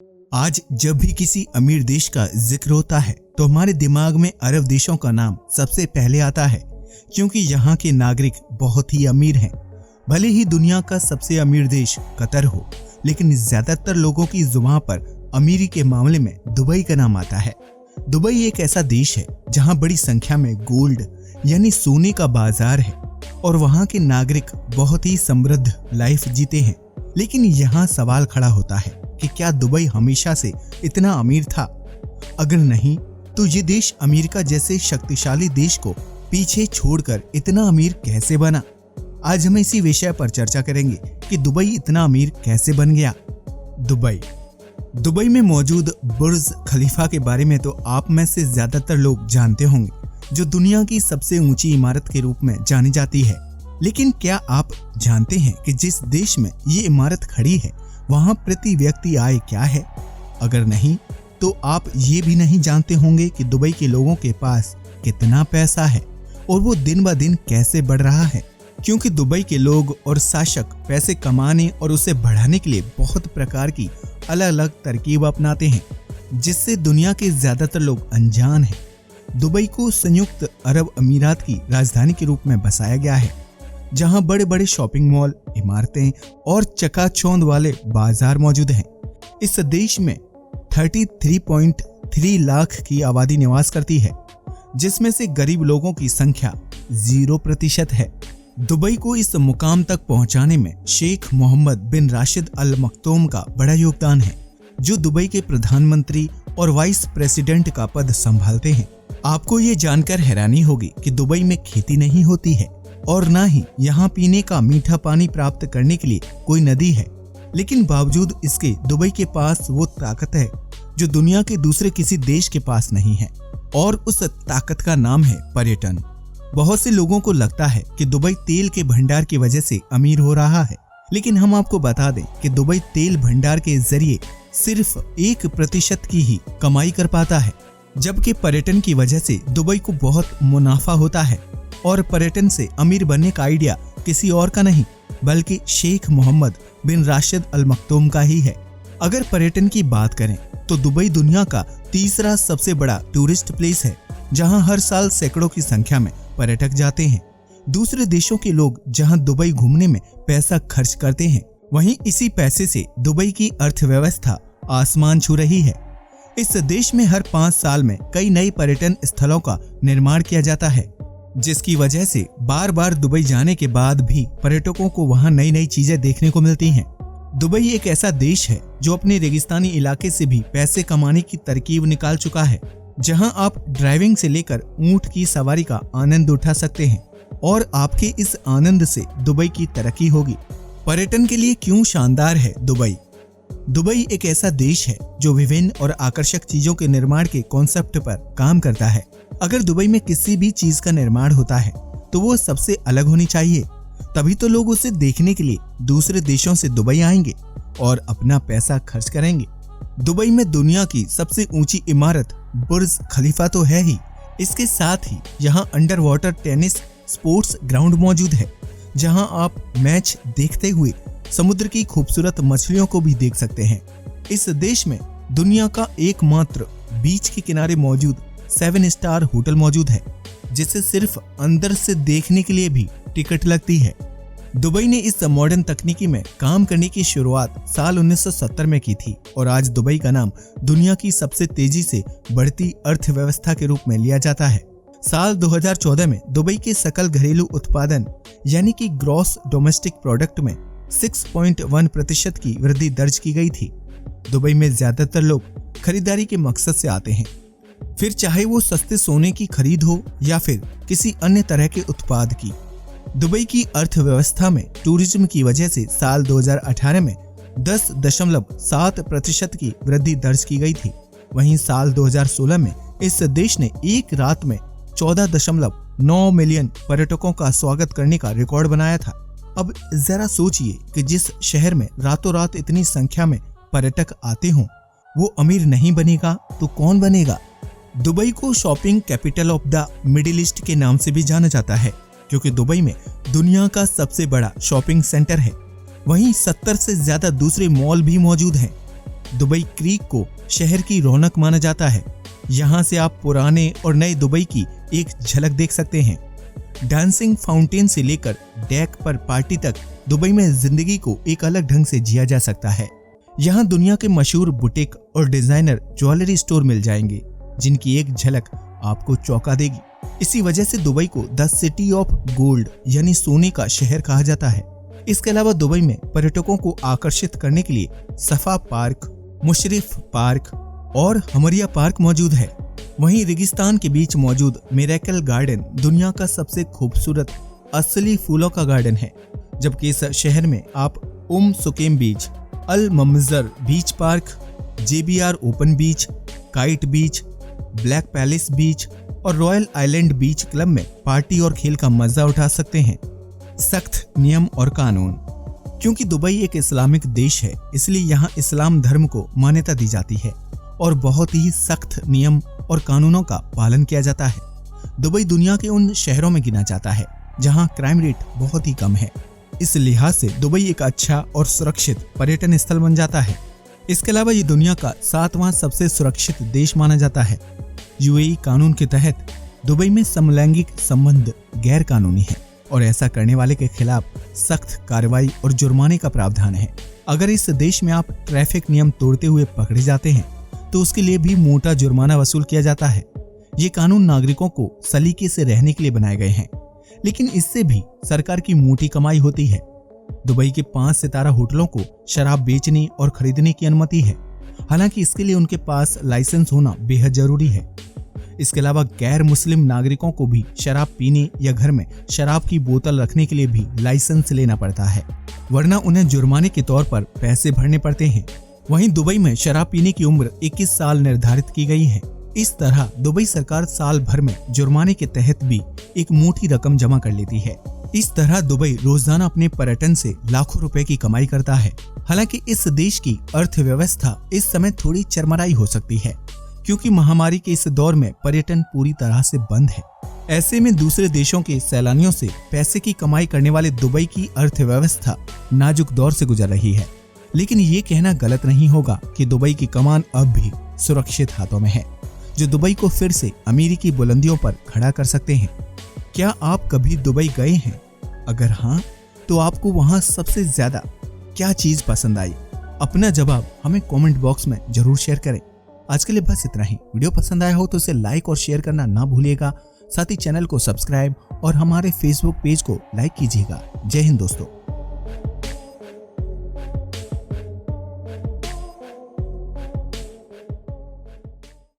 आज जब भी किसी अमीर देश का जिक्र होता है तो हमारे दिमाग में अरब देशों का नाम सबसे पहले आता है, क्योंकि यहाँ के नागरिक बहुत ही अमीर हैं। भले ही दुनिया का सबसे अमीर देश कतर हो, लेकिन ज्यादातर लोगों की जुबान पर अमीरी के मामले में दुबई का नाम आता है। दुबई एक ऐसा देश है जहाँ बड़ी संख्या में गोल्ड यानी सोने का बाजार है और वहाँ के नागरिक बहुत ही समृद्ध लाइफ जीते हैं। लेकिन यहाँ सवाल खड़ा होता है कि क्या दुबई हमेशा से इतना अमीर था? अगर नहीं, तो ये देश अमेरिका जैसे शक्तिशाली देश को पीछे छोड़कर इतना अमीर कैसे बना? आज हम इसी विषय पर चर्चा करेंगे कि दुबई इतना अमीर कैसे बन गया। दुबई में मौजूद बुर्ज खलीफा के बारे में तो आप में से ज्यादातर लोग जानते होंगे, जो दुनिया की सबसे ऊंची इमारत के रूप में जानी जाती है। लेकिन क्या आप जानते हैं कि जिस देश में ये इमारत खड़ी है वहां प्रति व्यक्ति आय क्या है? अगर नहीं, तो आप ये भी नहीं जानते होंगे कि दुबई के लोगों के पास कितना पैसा है और वो दिन ब दिन कैसे बढ़ रहा है। क्योंकि दुबई के लोग और शासक पैसे कमाने और उसे बढ़ाने के लिए बहुत प्रकार की अलग अलग तरकीब अपनाते हैं, जिससे दुनिया के ज्यादातर लोग अनजान हैं। दुबई को संयुक्त अरब अमीरात की राजधानी के रूप में बसाया गया है, जहां बड़े बड़े शॉपिंग मॉल, इमारतें और चकाचौंध वाले बाजार मौजूद हैं। इस देश में 33.3 लाख की आबादी निवास करती है, जिसमें से गरीब लोगों की संख्या 0% है। दुबई को इस मुकाम तक पहुंचाने में शेख मोहम्मद बिन राशिद अल मक्तूम का बड़ा योगदान है, जो दुबई के प्रधानमंत्री और वाइस प्रेसिडेंट का पद संभालते हैं। आपको ये जानकर हैरानी होगी कि दुबई में खेती नहीं होती है और ना ही यहाँ पीने का मीठा पानी प्राप्त करने के लिए कोई नदी है। लेकिन बावजूद इसके दुबई के पास वो ताकत है जो दुनिया के दूसरे किसी देश के पास नहीं है, और उस ताकत का नाम है पर्यटन। बहुत से लोगों को लगता है कि दुबई तेल के भंडार की वजह से अमीर हो रहा है, लेकिन हम आपको बता दें कि दुबई तेल भंडार के जरिए सिर्फ 1% की ही कमाई कर पाता है, जबकि पर्यटन की वजह से दुबई को बहुत मुनाफा होता है। और पर्यटन से अमीर बनने का आइडिया किसी और का नहीं, बल्कि शेख मोहम्मद बिन राशिद अल मक्तूम का ही है। अगर पर्यटन की बात करें तो दुबई दुनिया का तीसरा सबसे बड़ा टूरिस्ट प्लेस है, जहां हर साल सैकड़ों की संख्या में पर्यटक जाते हैं। दूसरे देशों के लोग जहां दुबई घूमने में पैसा खर्च करते हैं, वहीं इसी पैसे से दुबई की अर्थव्यवस्था आसमान छू रही है। इस देश में हर 5 साल में कई नए पर्यटन स्थलों का निर्माण किया जाता है, जिसकी वजह से बार बार दुबई जाने के बाद भी पर्यटकों को वहां नई नई चीजें देखने को मिलती हैं। दुबई एक ऐसा देश है जो अपने रेगिस्तानी इलाके से भी पैसे कमाने की तरकीब निकाल चुका है, जहां आप ड्राइविंग से लेकर ऊंट की सवारी का आनंद उठा सकते हैं, और आपके इस आनंद से दुबई की तरक्की होगी। पर्यटन के लिए क्यों शानदार है दुबई? दुबई एक ऐसा देश है जो विभिन्न और आकर्षक चीजों के निर्माण के कॉन्सेप्ट पर काम करता है। अगर दुबई में किसी भी चीज का निर्माण होता है तो वो सबसे अलग होनी चाहिए, तभी तो लोग उसे देखने के लिए दूसरे देशों से दुबई आएंगे और अपना पैसा खर्च करेंगे। दुबई में दुनिया की सबसे ऊंची इमारत बुर्ज खलीफा तो है ही, इसके साथ ही यहाँ under water tennis sports ground मौजूद है, जहाँ आप मैच देखते हुए समुद्र की खूबसूरत मछलियों को भी देख सकते हैं। इस देश में दुनिया का एकमात्र बीच के किनारे मौजूद 7 स्टार होटल मौजूद है, जिसे सिर्फ अंदर से देखने के लिए भी टिकट लगती है। दुबई ने इस मॉडर्न तकनीकी में काम करने की शुरुआत साल 1970 में की थी, और आज दुबई का नाम दुनिया की सबसे तेजी से बढ़ती अर्थव्यवस्था के रूप में लिया जाता है। साल 2014 में दुबई के सकल घरेलू उत्पादन यानी कि ग्रॉस डोमेस्टिक प्रोडक्ट में 6.1% की वृद्धि दर्ज की गई थी। दुबई में ज्यादातर लोग खरीदारी के मकसद से आते हैं, फिर चाहे वो सस्ते सोने की खरीद हो या फिर किसी अन्य तरह के उत्पाद की। दुबई की अर्थव्यवस्था में टूरिज्म की वजह से साल 2018 में 10.7% की वृद्धि दर्ज की गई थी। वहीं साल 2016 में इस देश ने एक रात में 14.9 मिलियन पर्यटकों का स्वागत करने का रिकॉर्ड बनाया था। अब जरा सोचिए कि जिस शहर में रातों रात इतनी संख्या में पर्यटक आते हों, वो अमीर नहीं बनेगा तो कौन बनेगा? दुबई को shopping capital of the middle east के नाम से भी जाना जाता है, क्योंकि दुबई में दुनिया का सबसे बड़ा शॉपिंग सेंटर है। वहीं 70 से ज्यादा दूसरे मॉल भी मौजूद हैं। दुबई क्रीक को शहर की रौनक माना जाता है। यहाँ से आप पुराने और नए दुबई की एक झलक देख सकते हैं। डांसिंग फाउंटेन से लेकर डेक पर पार्टी तक दुबई में जिंदगी को एक अलग ढंग से जिया जा सकता है। यहाँ दुनिया के मशहूर बुटीक और डिजाइनर ज्वेलरी स्टोर मिल जाएंगे, जिनकी एक झलक आपको चौंका देगी। इसी वजह से दुबई को द सिटी ऑफ गोल्ड यानी सोने का शहर कहा जाता है। इसके अलावा दुबई में पर्यटकों को आकर्षित करने के लिए सफा पार्क, मुशरिफ पार्क और हमरिया पार्क मौजूद है। वहीं रेगिस्तान के बीच मौजूद मिरेकल गार्डन दुनिया का सबसे खूबसूरत असली फूलों का गार्डन है। जबकि इस शहर में आप सुकेम बीच, अल ममजर बीच पार्क, JBR ओपन बीच, काइट बीच, ब्लैक पैलेस बीच और रॉयल आइलैंड बीच क्लब में पार्टी और खेल का मजा उठा सकते हैं। सख्त नियम और कानून। क्योंकि दुबई एक इस्लामिक देश है, इसलिए यहाँ इस्लाम धर्म को मान्यता दी जाती है और बहुत ही सख्त नियम और कानूनों का पालन किया जाता है। दुबई दुनिया के उन शहरों में गिना जाता है जहाँ क्राइम रेट बहुत ही कम है। इस लिहाज से दुबई एक अच्छा और सुरक्षित पर्यटन स्थल बन जाता है। इसके अलावा ये दुनिया का 7वां सबसे सुरक्षित देश माना जाता है। UAE कानून के तहत दुबई में समलैंगिक संबंध गैर कानूनी है और ऐसा करने वाले के खिलाफ सख्त कार्रवाई और जुर्माने का प्रावधान है। अगर इस देश में आप ट्रैफिक नियम तोड़ते हुए पकड़े जाते हैं तो उसके लिए भी मोटा जुर्माना वसूल किया जाता है। ये कानून नागरिकों को सलीके से रहने के लिए बनाए गए हैं, लेकिन इससे भी सरकार की मोटी कमाई होती है। दुबई के 5 सितारा होटलों को शराब बेचने और खरीदने की अनुमति है, हालांकि इसके लिए उनके पास लाइसेंस होना बेहद जरूरी है। इसके अलावा गैर मुस्लिम नागरिकों को भी शराब पीने या घर में शराब की बोतल रखने के लिए भी लाइसेंस लेना पड़ता है, वरना उन्हें जुर्माने के तौर पर पैसे भरने पड़ते हैं। वहीं दुबई में शराब पीने की उम्र 21 साल निर्धारित की गई है। इस तरह दुबई सरकार साल भर में जुर्माने के तहत भी एक मोटी रकम जमा कर लेती है। इस तरह दुबई रोजाना अपने पर्यटन से लाखों रुपए की कमाई करता है। हालांकि इस देश की अर्थव्यवस्था इस समय थोड़ी चरमराई हो सकती है, क्योंकि महामारी के इस दौर में पर्यटन पूरी तरह से बंद है। ऐसे में दूसरे देशों के सैलानियों से पैसे की कमाई करने वाले दुबई की अर्थव्यवस्था नाजुक दौर से गुजर रही है। लेकिन ये कहना गलत नहीं होगा कि दुबई की कमान अब भी सुरक्षित हाथों में है, जो दुबई को फिर से अमीरी की बुलंदियों पर खड़ा कर सकते हैं। क्या आप कभी दुबई गए हैं? अगर हाँ, तो आपको वहां सबसे ज्यादा क्या चीज पसंद आई? अपना जवाब हमें कमेंट बॉक्स में जरूर शेयर करें। आज के लिए बस इतना ही। वीडियो पसंद आया हो तो इसे लाइक और शेयर करना ना भूलिएगा। साथ ही चैनल को सब्सक्राइब और हमारे फेसबुक पेज को लाइक कीजिएगा। जय हिंद दोस्तों।